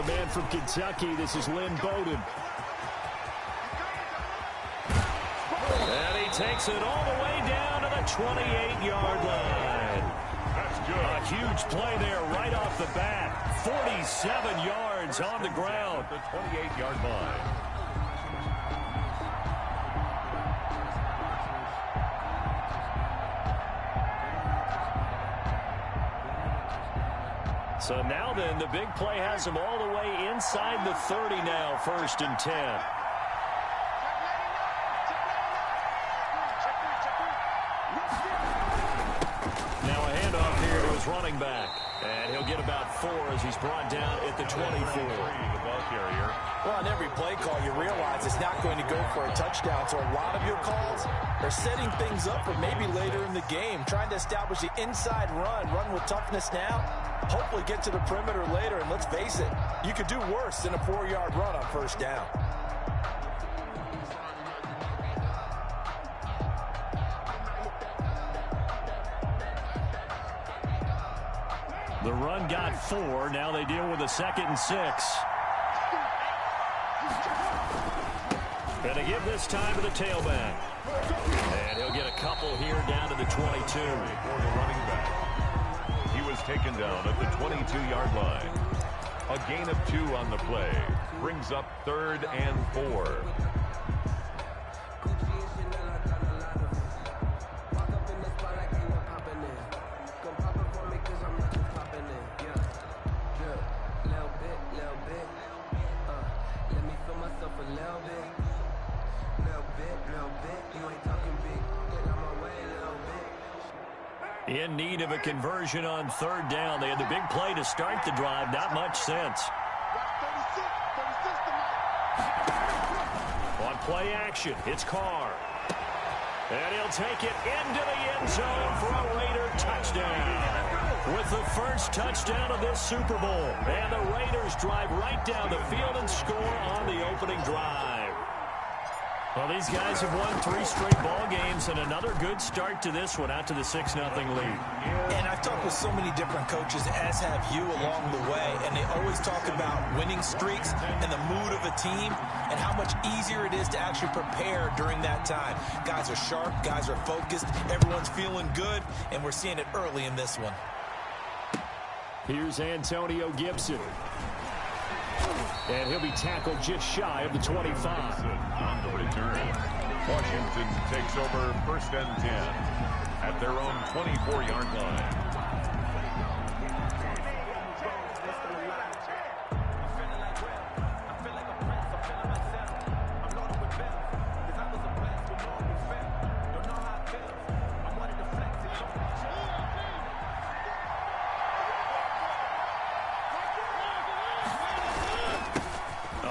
the man from Kentucky. This is Lynn Bowden. And he takes it all the way down to the 28-yard line. That's good. A huge play there right off the bat. 47 yards on the ground. The 28-yard line. So now then, the big play has him all the way inside the 30 now, 1st and 10. Now a handoff here to his running back. And he'll get about 4 as he's brought down at the 24. The ball carrier. Well, on every play call, you realize it's not going to go for a touchdown. So a lot of your calls are setting things up for maybe later in the game, trying to establish the inside run with toughness now, hopefully get to the perimeter later. And let's face it, you could do worse than a 4-yard run on 1st down. The run got 4. Now they deal with a 2nd and 6. And they give this time to the tailback. And he'll get a couple here down to the 22. For the running back. He was taken down at the 22-yard line. A gain of 2 on the play. Brings up 3rd and 4. In need of a conversion on 3rd down. They had the big play to start the drive. Not much sense. On play action, it's Carr. And he'll take it into the end zone for a Raider touchdown. With the first touchdown of this Super Bowl. And the Raiders drive right down the field and score on the opening drive. Well, these guys have won 3 straight ball games, and another good start to this one, out to the 6-0 lead. And I've talked with so many different coaches, as have you along the way, and they always talk about winning streaks and the mood of a team and how much easier it is to actually prepare during that time. Guys are sharp, guys are focused, everyone's feeling good, and we're seeing it early in this one. Here's Antonio Gibson. And he'll be tackled just shy of the 25. On the return. Washington takes over 1st and 10 at their own 24-yard line.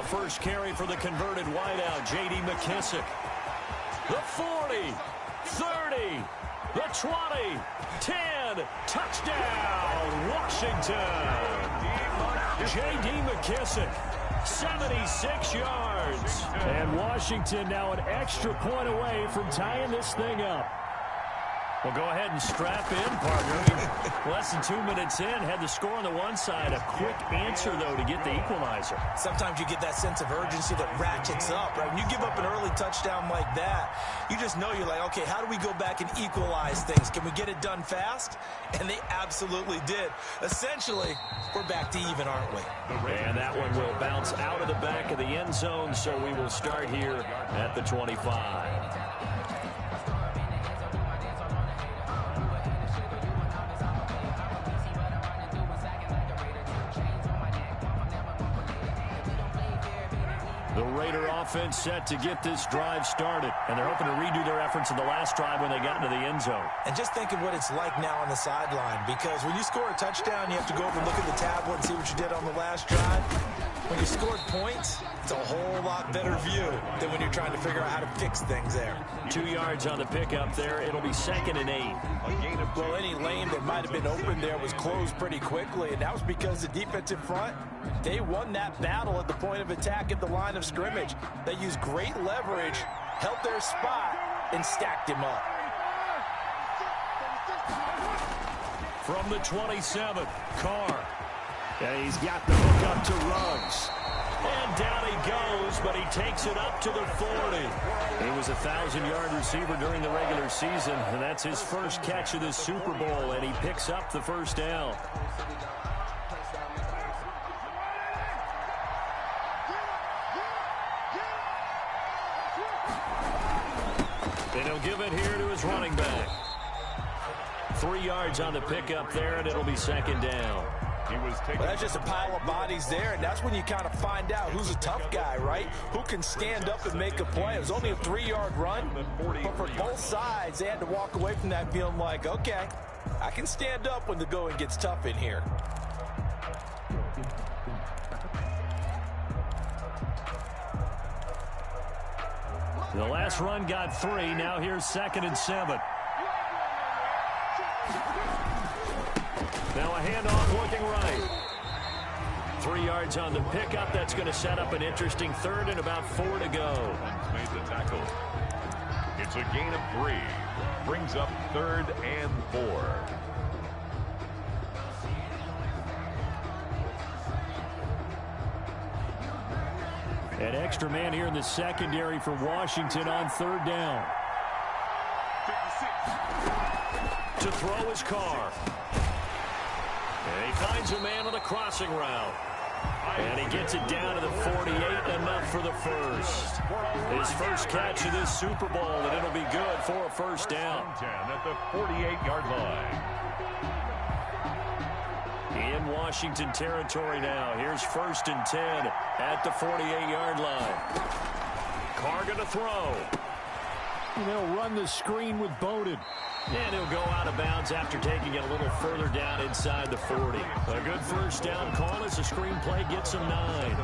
First carry for the converted wideout, J.D. McKissick. The 40, 30, the 20, 10, touchdown, Washington. J.D. McKissick, 76 yards. And Washington now an extra point away from tying this thing up. Well, go ahead and strap in, partner. Less than 2 minutes in, had the score on the one side. A quick answer, though, to get the equalizer. Sometimes you get that sense of urgency that ratchets up, right? When you give up an early touchdown like that, you just know you're like, okay, how do we go back and equalize things? Can we get it done fast? And they absolutely did. Essentially, we're back to even, aren't we? And that one will bounce out of the back of the end zone, so we will start here at the 25. The Raider offense set to get this drive started. And they're hoping to redo their efforts in the last drive when they got into the end zone. And just think of what it's like now on the sideline. Because when you score a touchdown, you have to go over and look at the tablet and see what you did on the last drive. When you scored points, it's a whole lot better view than when you're trying to figure out how to fix things there. 2 yards on the pickup there. It'll be 2nd and 8. Well, any lane that might have been open there was closed pretty quickly, and that was because the defensive front, they won that battle at the point of attack at the line of scrimmage. They used great leverage, held their spot, and stacked him up. From the 27, Carr. And he's got the hook up to Ruggs. And down he goes, but he takes it up to the 40. He was a 1,000-yard receiver during the regular season, and that's his first catch of this Super Bowl, and he picks up the first down. And he'll give it here to his running back. 3 yards on the pickup there, and it'll be second down. Well, that's just a pile of bodies there, and that's when you kind of find out who's a tough guy, right? Who can stand up and make a play. It was only a 3-yard run, but for both sides, they had to walk away from that feeling like, okay, I can stand up when the going gets tough in here. The last run got 3. Now here's 2nd and 7. Now a handoff looking right. 3 yards on the pickup. That's going to set up an interesting third and about 4 to go. Made the tackle. It's a gain of 3. Brings up 3rd and 4. An extra man here in the secondary for Washington on 3rd down. To throw his car. And he finds a man on the crossing route. And he gets it down to the 48, enough for the first. His first catch of this Super Bowl, and it'll be good for a first down. 10 at the 48-yard line. In Washington territory now. Here's 1st and 10 at the 48-yard line. Carr going to throw. And they'll run the screen with Bowden. And he'll go out of bounds after taking it a little further down inside the 40. A good first down call as the screenplay gets him 9.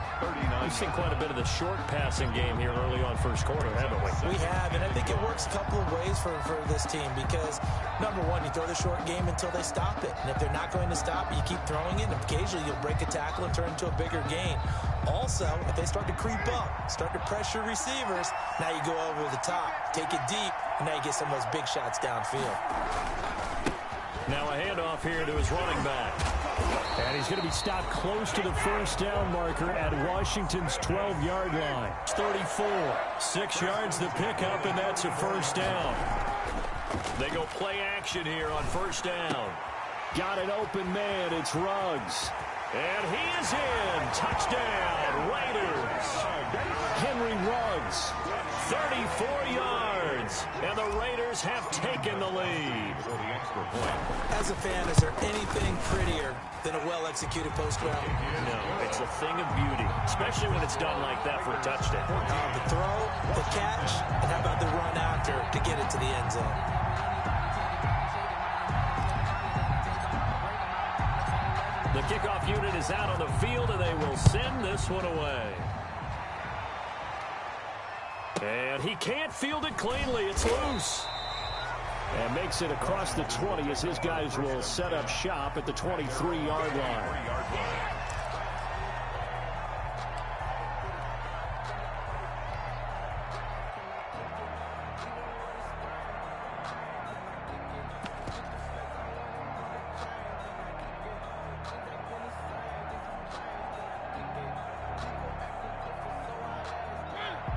We've seen quite a bit of the short passing game here early on first quarter, haven't we? We have, and I think it works a couple of ways for this team because, number one, you throw the short game until they stop it. And if they're not going to stop it, you keep throwing it, and occasionally you'll break a tackle and turn it into a bigger gain. Also, if they start to creep up, start to pressure receivers, now you go over the top, take it deep, and now you get some of those big shots downfield. Now a handoff here to his running back. And he's going to be stopped close to the first down marker at Washington's 12-yard line. It's 34. 6 yards the pickup, and that's a first down. They go play action here on first down. Got an open man. It's Ruggs. And he is in. Touchdown, Raiders. Henry Ruggs, 34 yards. And the Raiders have taken the lead. As a fan, is there anything prettier than a well-executed post route? No, it's a thing of beauty, especially when it's done like that for a touchdown. The throw, the catch, and how about the run after to get it to the end zone? The kickoff unit is out on the field, and they will send this one away. And he can't field it cleanly. It's loose. And makes it across the 20 as his guys will set up shop at the 23-yard line.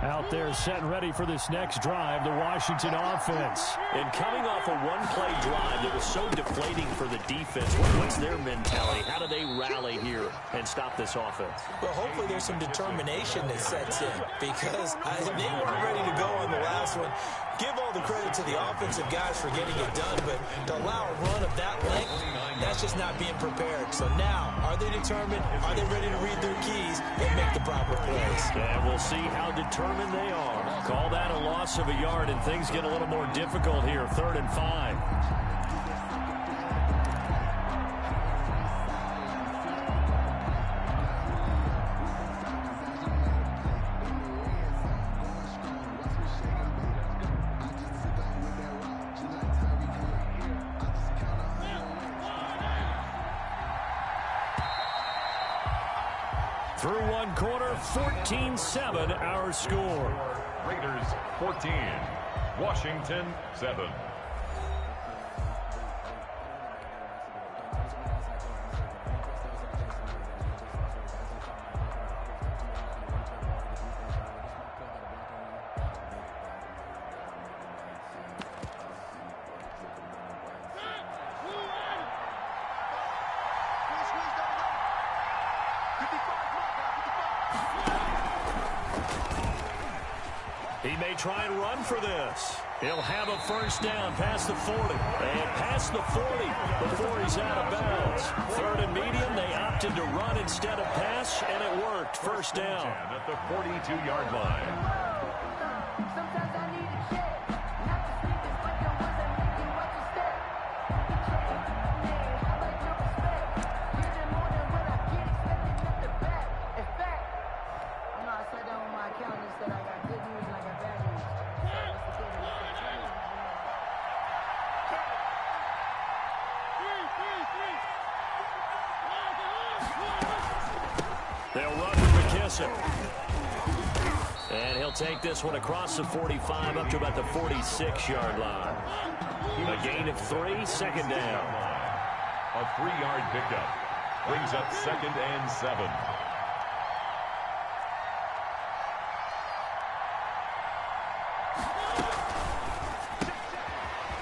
Out there set and ready for this next drive, the Washington offense. And coming off a one-play drive that was so deflating for the defense, what's their mentality? How do they rally here and stop this offense? Well, hopefully there's some determination that sets in because they weren't ready to go on the last one. Give all the credit to the offensive guys for getting it done, but to allow a run of that length, that's just not being prepared. So now, are they determined? Are they ready to read their keys and make the proper plays? And we'll see how determined they are. Call that a loss of a yard, and things get a little more difficult here. 3rd and 5. Through one quarter, 14-7 our score. Raiders 14, Washington 7. may try and run for this. He'll have a first down past the 40. And past the 40 before he's out of bounds. Third and medium, they opted to run instead of pass, and it worked. First down. At the 42-yard line. They'll run for McKissick. And he'll take this one across the 45 up to about the 46-yard line. A gain of 3, second down. A 3-yard pickup brings up 2nd and 7.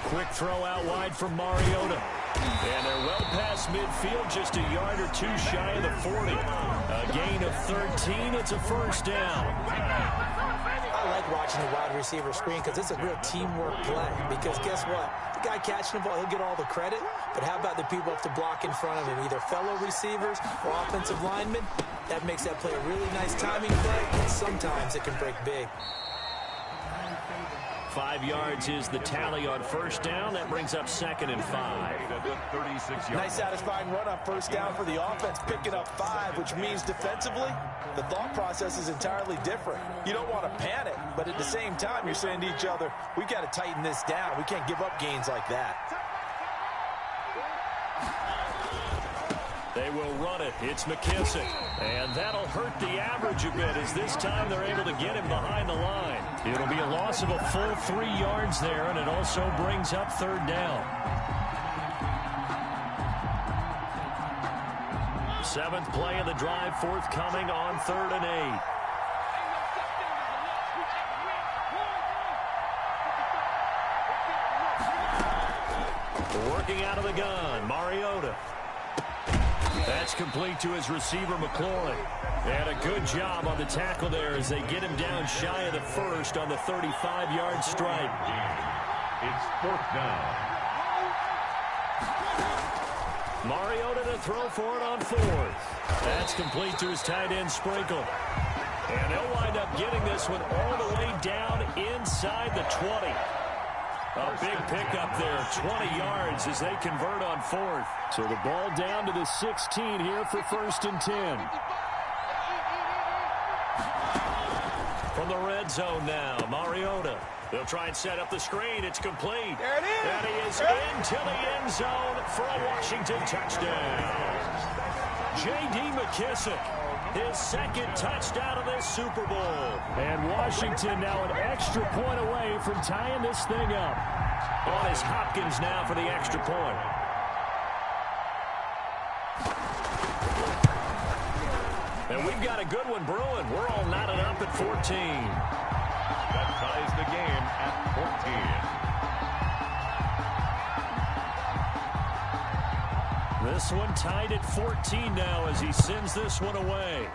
Quick throw out wide from Mariota. And they're well past midfield, just a yard or 2 shy of the 40. A gain of 13. It's a first down. I like watching the wide receiver screen because it's a real teamwork play. Because guess what? The guy catching the ball, he'll get all the credit. But how about the people up to block in front of him, either fellow receivers or offensive linemen? That makes that play a really nice timing play, and sometimes it can break big. 5 yards is the tally on first down. That brings up 2nd and 5. Nice satisfying run on first down for the offense, picking up 5, which means defensively, the thought process is entirely different. You don't want to panic, but at the same time, you're saying to each other, we've got to tighten this down. We can't give up gains like that. They will run it. It's McKissick. And that'll hurt the average a bit as this time they're able to get him behind the line. It'll be a loss of a full 3 yards there, and it also brings up 3rd down. 7th play of the drive forthcoming on 3rd and 8. Working out of the gun, Mariota. That's complete to his receiver, McLaurin. And a good job on the tackle there as they get him down shy of the 1st on the 35-yard strike. It's 4th down. Mariota to throw for it on 4th. That's complete to his tight end, Sprinkle. And they'll wind up getting this one all the way down inside the 20. A big pickup there, 20 yards as they convert on 4th. So the ball down to the 16 here for 1st and 10. From the red zone now, Mariota. They'll try and set up the screen. It's complete. There it is. And he is into the end zone for a Washington touchdown. J.D. McKissick, his 2nd touchdown of this Super Bowl. And Washington now an extra point away from tying this thing up. On is Hopkins now for the extra point. And we've got a good one brewing. We're all knotted up at 14. That ties the game at 14. This one tied at 14 now as he sends this one away.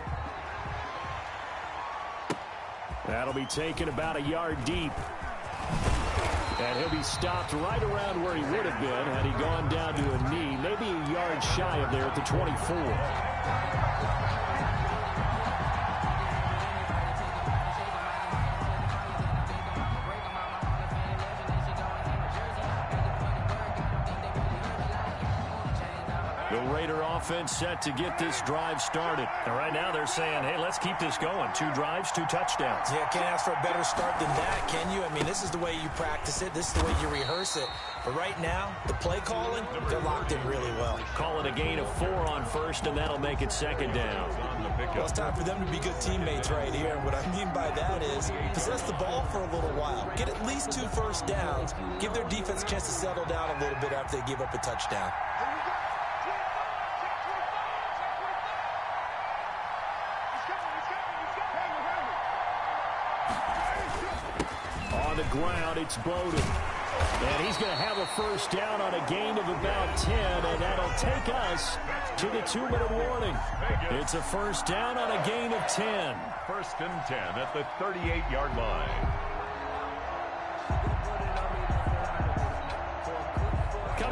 That'll be taken about a yard deep. And he'll be stopped right around where he would have been had he gone down to a knee, maybe a yard shy of there at the 24. Offense set to get this drive started. And right now they're saying, hey, let's keep this going. 2 drives, 2 touchdowns. Yeah, can't ask for a better start than that, can you? I mean, this is the way you practice it. This is the way you rehearse it. But right now, the play calling, they're locked in really well. Call it a gain of 4 on 1st, and that'll make it 2nd down. Well, it's time for them to be good teammates right here. And what I mean by that is possess the ball for a little while. Get at least 2 first downs. Give their defense a chance to settle down a little bit after they give up a touchdown. On the ground, it's Bowden. And he's going to have a first down on a gain of about 10, and that'll take us to the 2-minute warning. It's a first down on a gain of 10. 1st and 10 at the 38-yard line.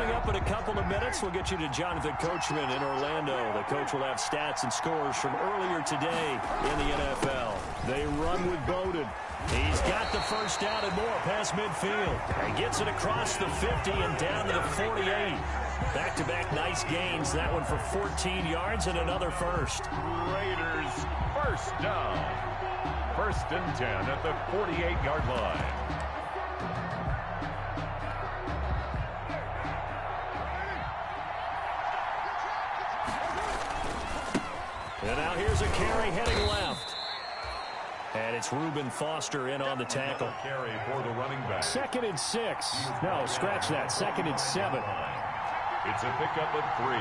Coming up in a couple of minutes, we'll get you to Jonathan Coachman in Orlando. The coach will have stats and scores from earlier today in the NFL. They run with Bowden. He's got the first down and more past midfield. He gets it across the 50 and down to the 48. Back-to-back nice gains. That one for 14 yards and another first. Raiders first down. 1st and 10 at the 48-yard line. And now here's a carry heading left. And it's Reuben Foster in on the tackle. Carry for the running back. 2nd and 6. No, scratch that. 2nd and 7. It's a pickup of 3.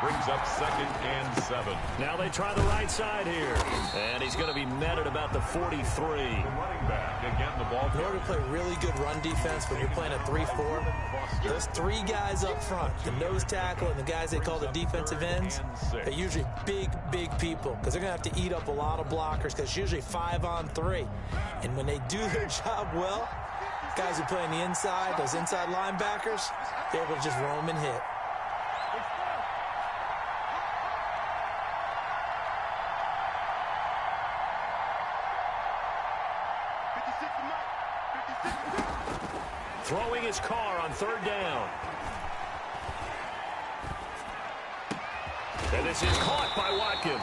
Brings up 2nd and 7. Now they try the right side here. And he's going to be met at about the 43. The running back, again, the ball. In order to play really good run defense when you're playing a 3-4, those 3 guys up front, the nose tackle and the guys they call the defensive ends, they're usually big people because they're going to have to eat up a lot of blockers because it's usually 5-on-3. And when they do their job well, guys who play on the inside, those inside linebackers, they're able to just roam and hit. Throwing his car on 3rd down. And this is caught by Watkins.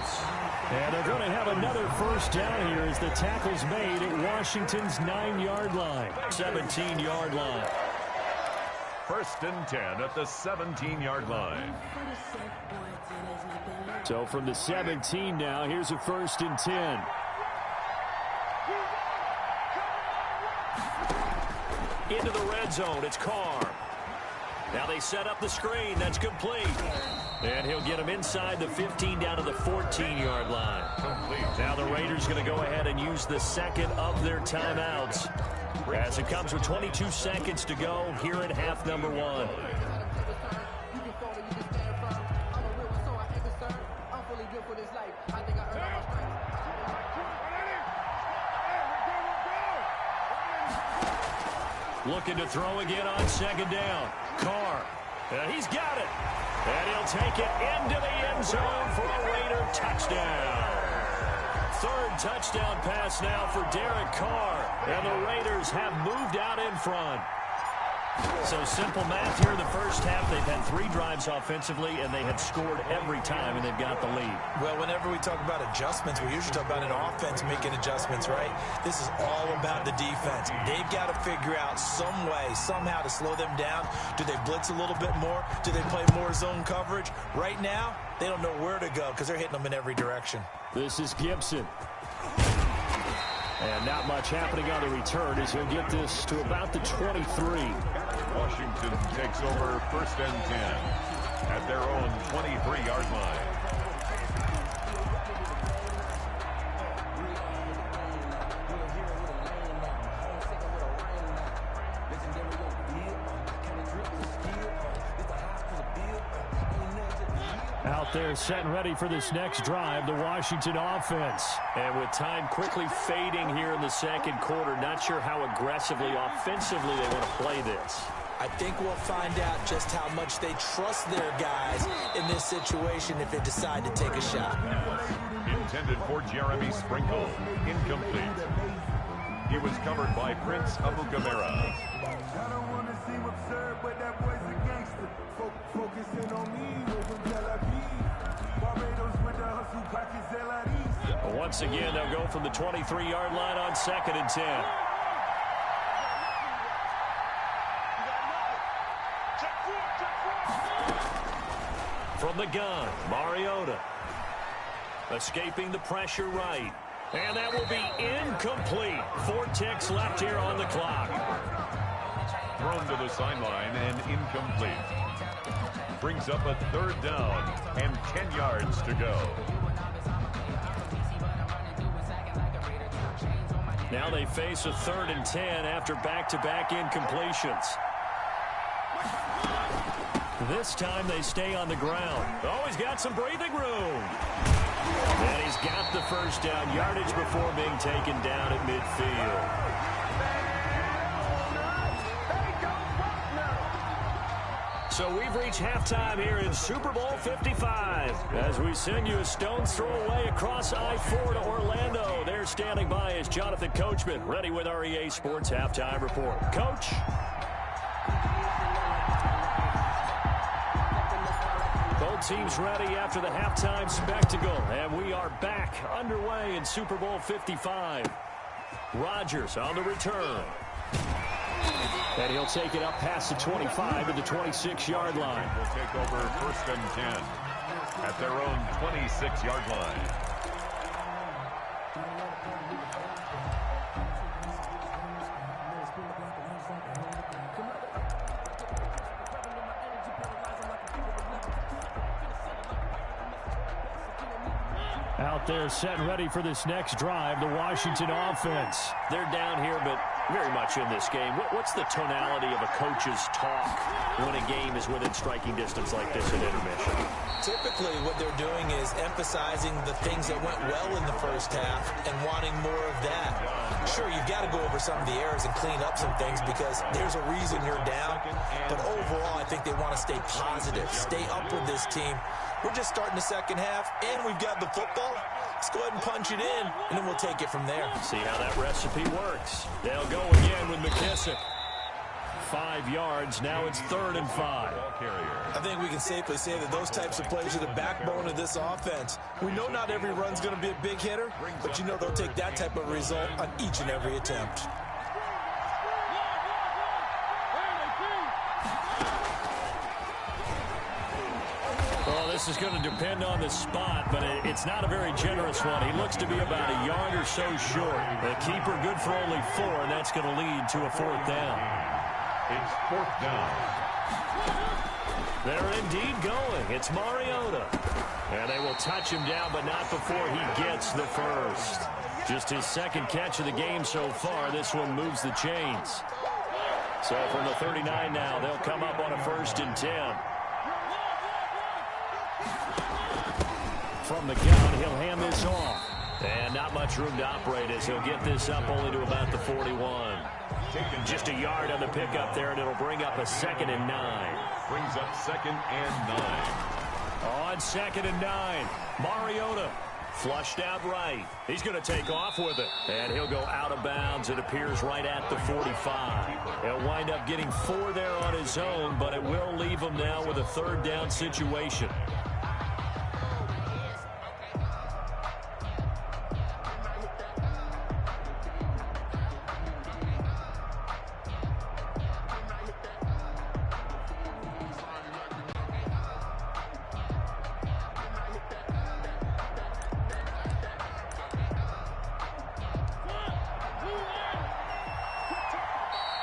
And they're going to have another first down here as the tackle's made at Washington's 9-yard line. 17-yard line. 1st and 10 at the 17-yard line. So from the 17 now, here's a 1st and 10. Into the red zone, it's Carr. Now they set up the screen, that's complete. And he'll get him inside the 15 down to the 14-yard line. Complete. Now the Raiders going to go ahead and use the 2nd of their timeouts as it comes with 22 seconds to go here in half number 1. Looking to throw again on 2nd down. Carr. He's got it. And he'll take it into the end zone for a Raider touchdown. 3rd touchdown pass now for Derek Carr. And the Raiders have moved out in front. So simple math here in the first half. They've had 3 drives offensively, and they have scored every time, and they've got the lead. Well, whenever we talk about adjustments, we usually talk about an offense making adjustments, right? This is all about the defense. They've got to figure out some way, somehow to slow them down. Do they blitz a little bit more? Do they play more zone coverage? Right now, they don't know where to go because they're hitting them in every direction. This is Gibson. And not much happening on the return as he'll get this to about the 23. Washington takes over 1st and 10 at their own 23-yard line. Out there set and ready for this next drive, the Washington offense. And with time quickly fading here in the 2nd quarter, not sure how aggressively, offensively they want to play this. I think we'll find out just how much they trust their guys in this situation if they decide to take a shot. Intended for Jeremy Sprinkle. Incomplete. He was covered by Prince Amukamara. Once again, they'll go from the 23-yard line on 2nd and 10. From the gun, Mariota. Escaping the pressure right. And that will be incomplete. 4 ticks left here on the clock. Thrown to the sideline and incomplete. Brings up a 3rd down and 10 yards to go. Now they face a 3rd and 10 after back-to-back incompletions. This time they stay on the ground. Oh, he's got some breathing room. And he's got the first down yardage before being taken down at midfield. So we've reached halftime here in Super Bowl 55. As we send you a stone's throw away across I-4 to Orlando. There standing by is Jonathan Coachman, ready with our EA Sports Halftime Report. Coach. Both teams ready after the halftime spectacle. And we are back underway in Super Bowl 55. Rodgers on the return. And he'll take it up past the 25 to the 26-yard line. Will take over 1st and 10 at their own 26-yard line. Out there set and ready for this next drive, the Washington offense. They're down here, but very much in this game. What's the tonality of a coach's talk when a game is within striking distance like this in intermission? Typically, what they're doing is emphasizing the things that went well in the first half and wanting more of that. Sure, you've got to go over some of the errors and clean up some things because there's a reason you're down. But overall, I think they want to stay positive, stay up with this team. We're just starting the second half, and we've got the football. Let's go ahead and punch it in, and then we'll take it from there. See how that recipe works. They'll go again with McKissick. 5 yards. Now it's 3rd and 5. I think we can safely say that those types of plays are the backbone of this offense. We know not every run's going to be a big hitter, but you know they'll take that type of result on each and every attempt. This is going to depend on the spot, but it's not a very generous one. He looks to be about a yard or so short. The keeper good for only 4, and that's going to lead to a 4th down. It's 4th down. They're indeed going. It's Mariota. And they will touch him down, but not before he gets the first. Just his 2nd catch of the game so far. This one moves the chains. So from the 39 now, they'll come up on a 1st and 10. From the gun, he'll hand this off. And not much room to operate as he'll get this up only to about the 41. Just a yard on the pickup there, and it'll bring up a 2nd and 9. Brings up 2nd and 9. On 2nd and 9, Mariota flushed out right. He's going to take off with it. And he'll go out of bounds. It appears right at the 45. He'll wind up getting 4 there on his own, but it will leave him now with a 3rd down situation.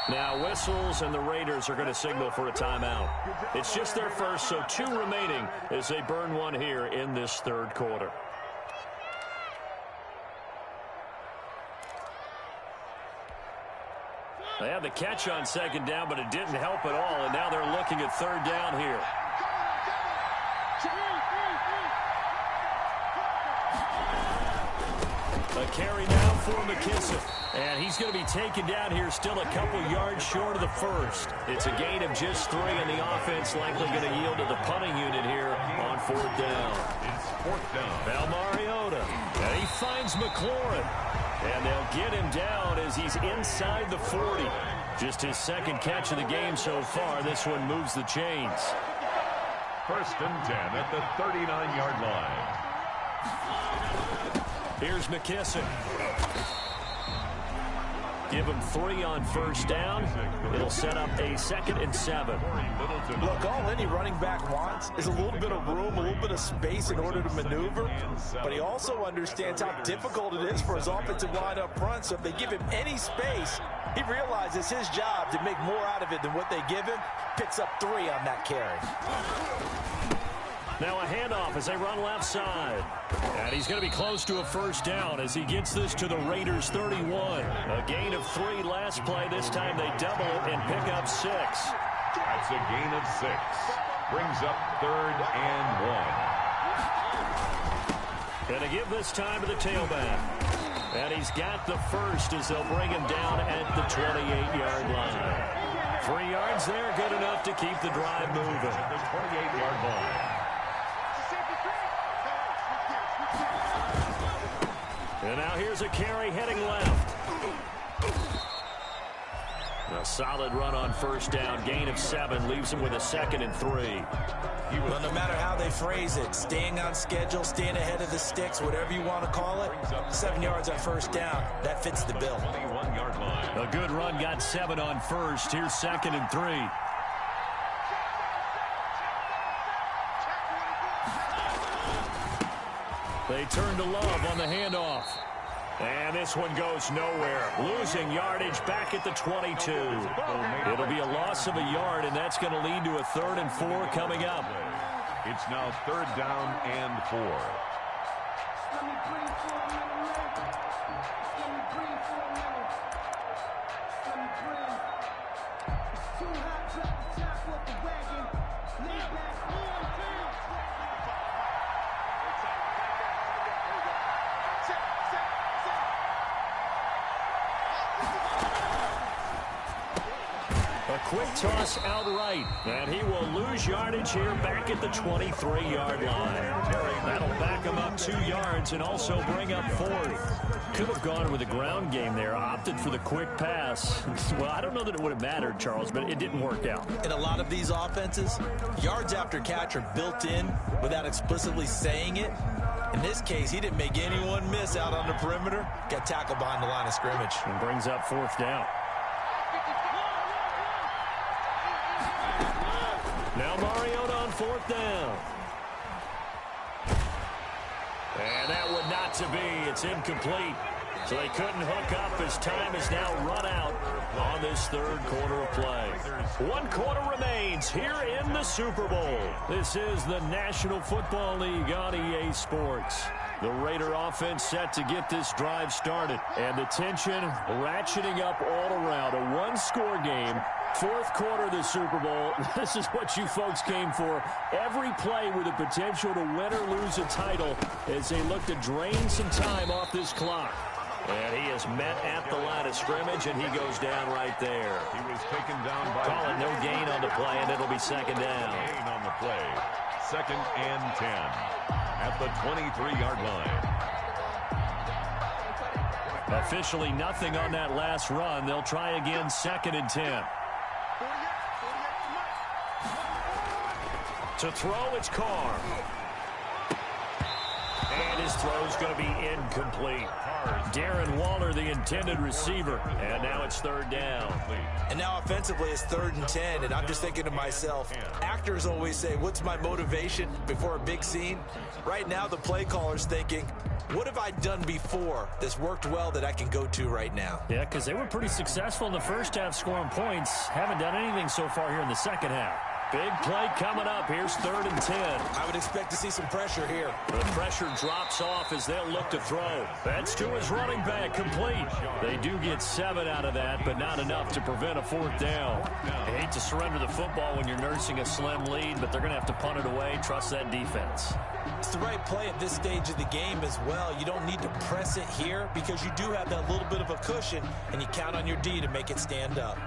Now whistles, and the Raiders are going to signal for a timeout. It's just their first, so 2 remaining as they burn one here in this 3rd quarter. They had the catch on 2nd down, but it didn't help at all, and now they're looking at 3rd down here. A carry now for McKissick. And he's going to be taken down here still a couple yards short of the first. It's a gain of just 3, and the offense likely going to yield to the punting unit here on 4th down. It's 4th down. Now Mariota. And he finds McLaurin. And they'll get him down as he's inside the 40. Just his 2nd catch of the game so far. This one moves the chains. 1st and 10 at the 39-yard line. Here's McKissick. Give him 3 on 1st down. It'll set up a 2nd and 7. Look, all any running back wants is a little bit of room, a little bit of space in order to maneuver. But he also understands how difficult it is for his offensive line up front. So if they give him any space, he realizes his job to make more out of it than what they give him. Picks up 3 on that carry. Now a handoff as they run left side. And he's going to be close to a 1st down as he gets this to the Raiders 31. A gain of 3 last play. This time they double it and pick up 6. That's a gain of 6. Brings up 3rd and 1. Going to give this time to the tailback. And he's got the first as they'll bring him down at the 28-yard line. 3 yards yards there, good enough to keep the drive moving. At the 28-yard line. And now here's a carry heading left. A solid run on first down. Gain of 7 leaves him with a 2nd and 3. Well, no matter how they phrase it, staying on schedule, staying ahead of the sticks, whatever you want to call it, 7 yards on first down. That fits the bill. 21-yard line. A good run got 7 on first. Here's 2nd and 3. They turn to Love on the handoff. And this one goes nowhere. Losing yardage back at the 22. It'll be a loss of a yard, and that's going to lead to a 3rd and 4 coming up. It's now 3rd down and 4. Quick toss outright, and he will lose yardage here back at the 23-yard line. That'll back him up 2 yards and also bring up 4th. Could have gone with a ground game there, opted for the quick pass. Well, I don't know that it would have mattered, Charles, but it didn't work out. In a lot of these offenses, yards after catch are built in without explicitly saying it. In this case, he didn't make anyone miss out on the perimeter. Got tackled behind the line of scrimmage. And brings up 4th down. Now Mariota on 4th down. And that would not to be. It's incomplete. So they couldn't hook up as time is now run out on this 3rd quarter of play. 1 quarter remains here in the Super Bowl. This is the National Football League on EA Sports. The Raider offense set to get this drive started. And the tension ratcheting up all around. A 1-score game. 4th quarter of the Super Bowl. This is what you folks came for. Every play with the potential to win or lose a title as they look to drain some time off this clock. And he is met at the line of scrimmage, and he goes down right there. He was taken down by... Call it no gain on the play, and it'll be 2nd down. Gain on the play. 2nd and 10 at the 23-yard line. Officially nothing on that last run. They'll try again 2nd and 10. To throw, it's Carr. And his throw's going to be incomplete. Darren Waller, the intended receiver. And now it's 3rd down. And now offensively it's 3rd and 10. And I'm just thinking to myself, actors always say, what's my motivation before a big scene? Right now the play caller's thinking, what have I done before that's worked well that I can go to right now? Yeah, because they were pretty successful in the first half scoring points. Haven't done anything so far here in the second half. Big play coming up. Here's 3rd and 10. I would expect to see some pressure here. The pressure drops off as they'll look to throw. That's to his running back, complete. They do get 7 out of that, but not enough to prevent a 4th down. I hate to surrender the football when you're nursing a slim lead, but they're going to have to punt it away. Trust that defense. It's the right play at this stage of the game as well. You don't need to press it here because you do have that little bit of a cushion, and you count on your D to make it stand up.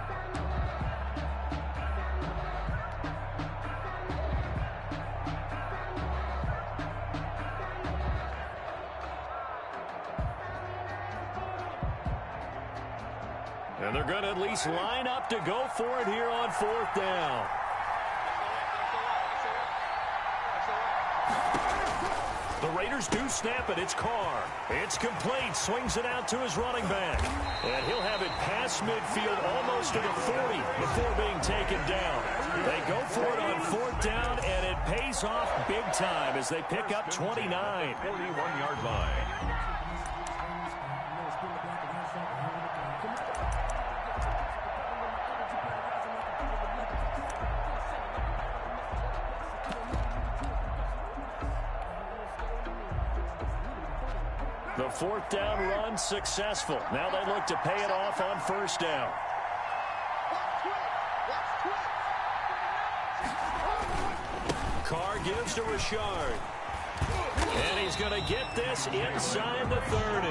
And they're going to at least line up to go for it here on 4th down. The Raiders do snap it. It's Carr. It's complete. Swings it out to his running back. And he'll have it past midfield almost to the 40 before being taken down. They go for it on 4th down, and it pays off big time as they pick up 29. 41-yard line. The 4th down run successful. Now they look to pay it off on 1st down. Carr gives to Richard. And he's going to get this inside the 30.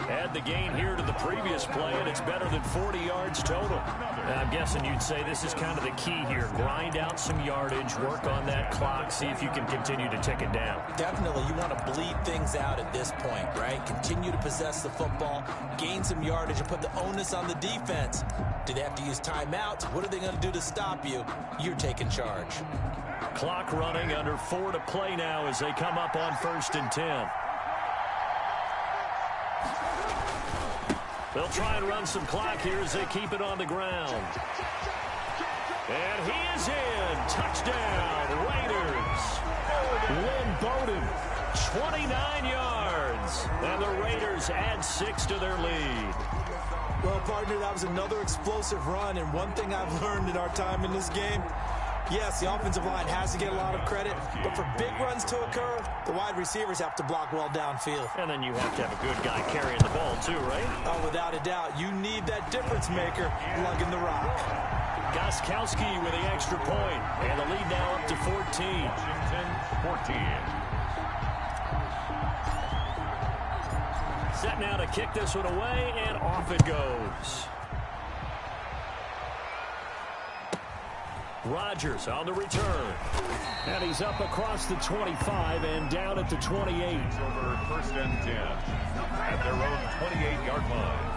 Add the gain here to the previous play, and it's better than 40 yards total. I'm guessing you'd say this is kind of the key here. Grind out some yardage, work on that clock, see if you can continue to tick it down. Definitely, you want to bleed things out at this point, right? Continue to possess the football, gain some yardage, and put the onus on the defense. Do they have to use timeouts? What are they going to do to stop you? You're taking charge. Clock running, under 4 to play now as they come up on 1st and 10. They'll try and run some clock here as they keep it on the ground. And he is in. Touchdown, Raiders. Lynn Bowden, 29 yards. And the Raiders add 6 to their lead. Well, partner, that was another explosive run. And one thing I've learned in our time in this game, yes, the offensive line has to get a lot of credit, but for big runs to occur, the wide receivers have to block well downfield. And then you have to have a good guy carrying the ball too, right? Oh, without a doubt. You need that difference maker lugging the rock. Gostkowski with the extra point, and the lead now up to 14. Washington, 14. Set now to kick this one away, and off it goes. Rodgers on the return. And he's up across the 25 and down at the 28. Over 1st and 10 at their own 28-yard line.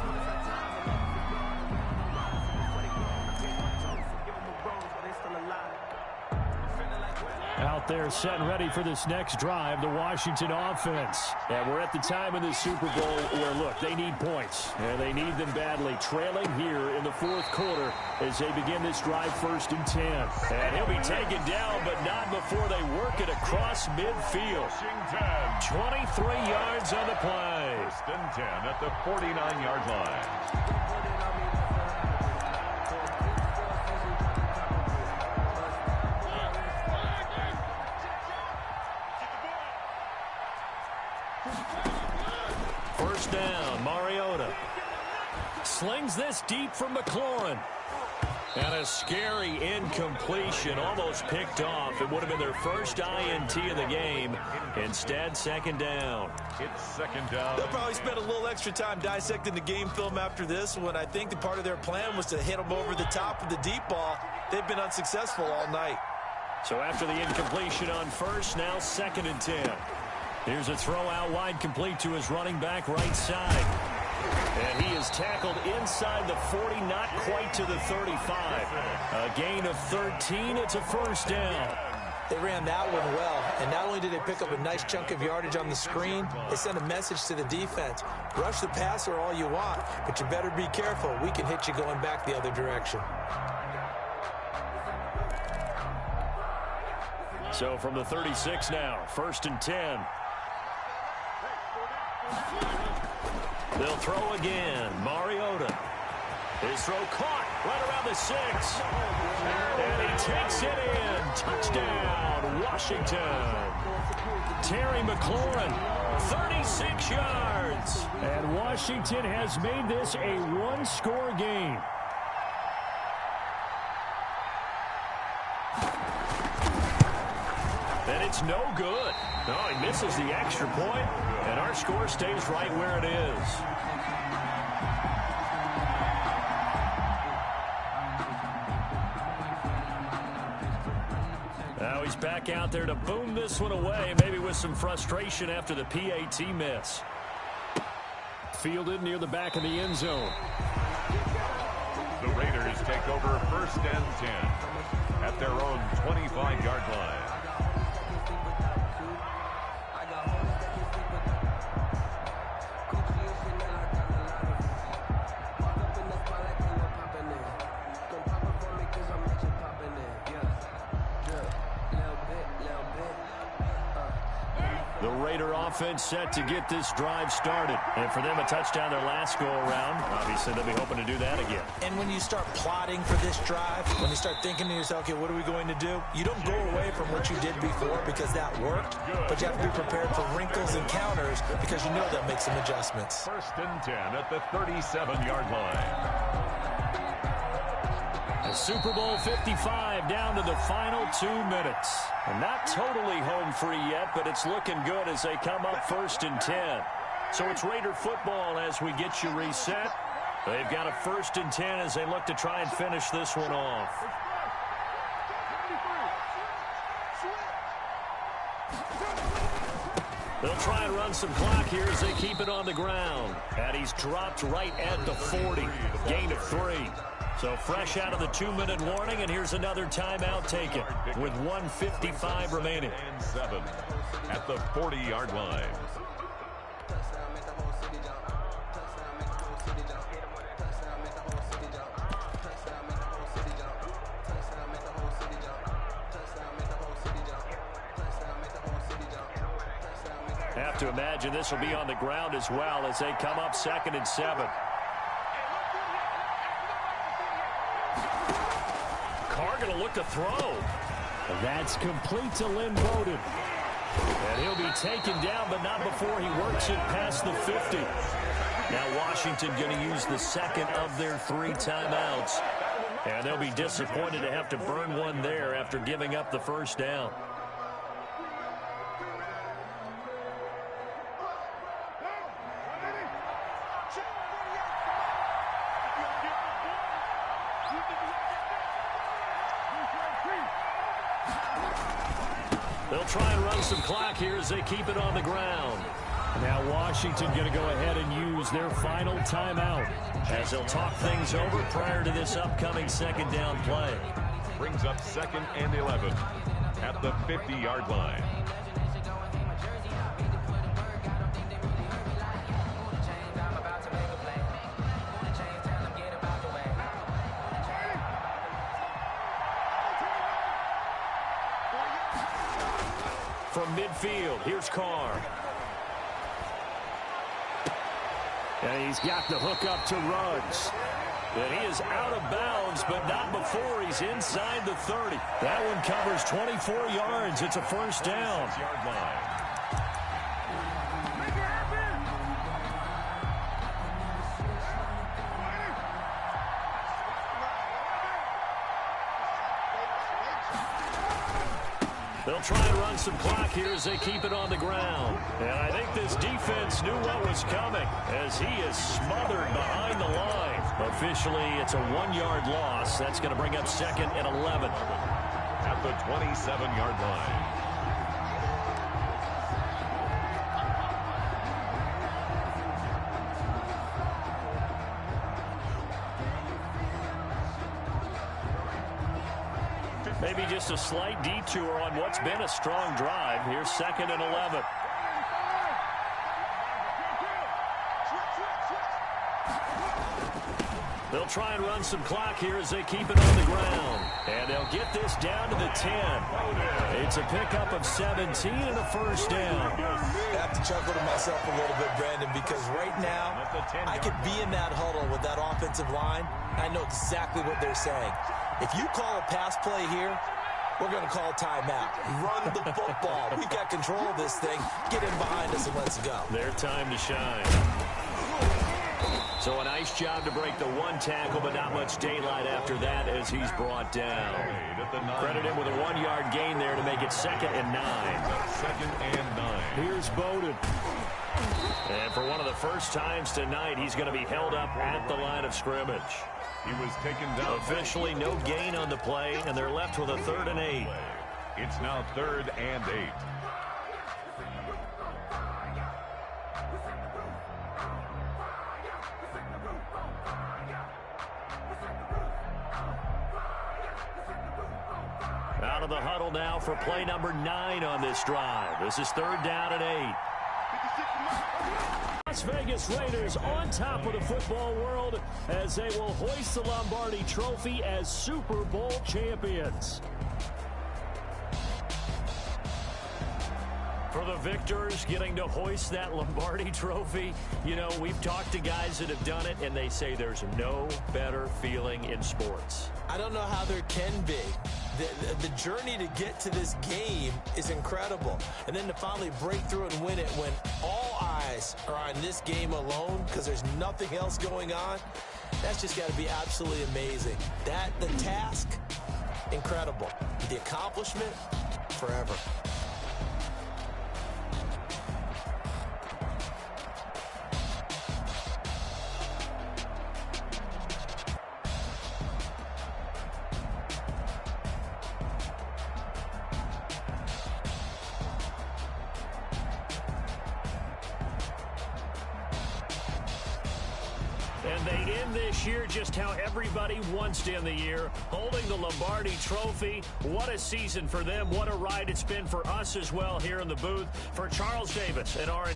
Out there set and ready for this next drive, the Washington offense. And we're at the time in the Super Bowl where, look, they need points. And they need them badly. Trailing here in the 4th quarter as they begin this drive 1st and 10. And he'll be taken down, but not before they work it across midfield. 23 yards on the play. 1st and 10 at the 49-yard line. First down, Mariota slings this deep from McLaurin. And a scary incompletion, almost picked off. It would have been their first INT of the game. Instead, 2nd down. It's 2nd down. They'll probably spend a little extra time dissecting the game film after this one. I think the part of their plan was to hit them over the top of the deep ball. They've been unsuccessful all night. So after the incompletion on first, now 2nd and 10. Here's a throw out wide, complete to his running back right side. And he is tackled inside the 40, not quite to the 35. A gain of 13, it's a 1st down. They ran that one well, and not only did they pick up a nice chunk of yardage on the screen, they sent a message to the defense. Rush the passer all you want, but you better be careful. We can hit you going back the other direction. So from the 36 now, 1st and 10. They'll throw again. Mariota. His throw caught right around the 6. And he takes it in. Touchdown, Washington. Terry McLaurin, 36 yards. And Washington has made this a one-score game. And it's no good. No, he misses the extra point, and our score stays right where it is. Now he's back out there to boom this one away, maybe with some frustration after the PAT miss. Fielded near the back of the end zone. The Raiders take over 1st and 10 at their own 25-yard line. The Raider offense set to get this drive started. And for them, a touchdown their last go-around. Obviously, they'll be hoping to do that again. And when you start plotting for this drive, when you start thinking to yourself, okay, what are we going to do? You don't go away from what you did before because that worked, but you have to be prepared for wrinkles and counters because you know they'll make some adjustments. 1st and 10 at the 37-yard line. The Super Bowl 55 down to the final 2 minutes. And not totally home free yet, but it's looking good as they come up 1st and 10. So it's Raider football as we get you reset. They've got a 1st and 10 as they look to try and finish this one off. They'll try and run some clock here as they keep it on the ground. And he's dropped right at the 40. Gain of 3. So fresh out of the 2-minute warning, and here's another timeout taken with 1:55 remaining. And 7 at the 40-yard line. Have to imagine this will be on the ground as well as they come up 2nd and 7. Carr going to look to throw. That's complete to Lynn Bowden. And he'll be taken down, but not before he works it past the 50. Now Washington going to use the second of their 3 timeouts. And they'll be disappointed to have to burn one there after giving up the first down. They'll try and run some clock here as they keep it on the ground. Now Washington going to go ahead and use their final timeout as they'll talk things over prior to this upcoming 2nd down play. Brings up 2nd and 11 at the 50-yard line. From midfield, here's Carr. And he's got the hook up to Ruggs. And he is out of bounds, but not before he's inside the 30. That one covers 24 yards. It's a first down. 6-yard line. They'll try and run some clock here as they keep it on the ground. And I think this defense knew what was coming as he is smothered behind the line. Officially, it's a 1-yard loss. That's going to bring up 2nd and 11. At the 27-yard line. Maybe just a slight detour on what's been a strong drive. Here's 2nd and 11. They'll try and run some clock here as they keep it on the ground. And they'll get this down to the 10. It's a pickup of 17 and a first down. I have to chuckle to myself a little bit, Brandon, because right now I could be in that huddle with that offensive line. I know exactly what they're saying. If you call a pass play here, we're going to call timeout. Run the football. We've got control of this thing. Get in behind us and let's go. Their time to shine. So a nice job to break the 1 tackle, but not much daylight after that as he's brought down. Credit him with a 1-yard gain there to make it 2nd and 9. 2nd and 9. Here's Bowden. And for one of the first times tonight, he's going to be held up at the line of scrimmage. He was taken down. Officially no gain on the play, and they're left with a 3rd and 8. It's now 3rd and 8. Out of the huddle now for play number 9 on this drive. This is 3rd down and 8. Las Vegas Raiders on top of the football world as they will hoist the Lombardi Trophy as Super Bowl champions. For the victors getting to hoist that Lombardi Trophy, you know, we've talked to guys that have done it, and they say there's no better feeling in sports. I don't know how there can be. The journey to get to this game is incredible. And then to finally break through and win it when all eyes are on this game alone because there's nothing else going on, that's just got to be absolutely amazing. The task, incredible. The accomplishment, forever. And they end this year just how everybody wants to end the year, holding the Lombardi Trophy. What a season for them. What a ride it's been for us as well here in the booth. For Charles Davis and our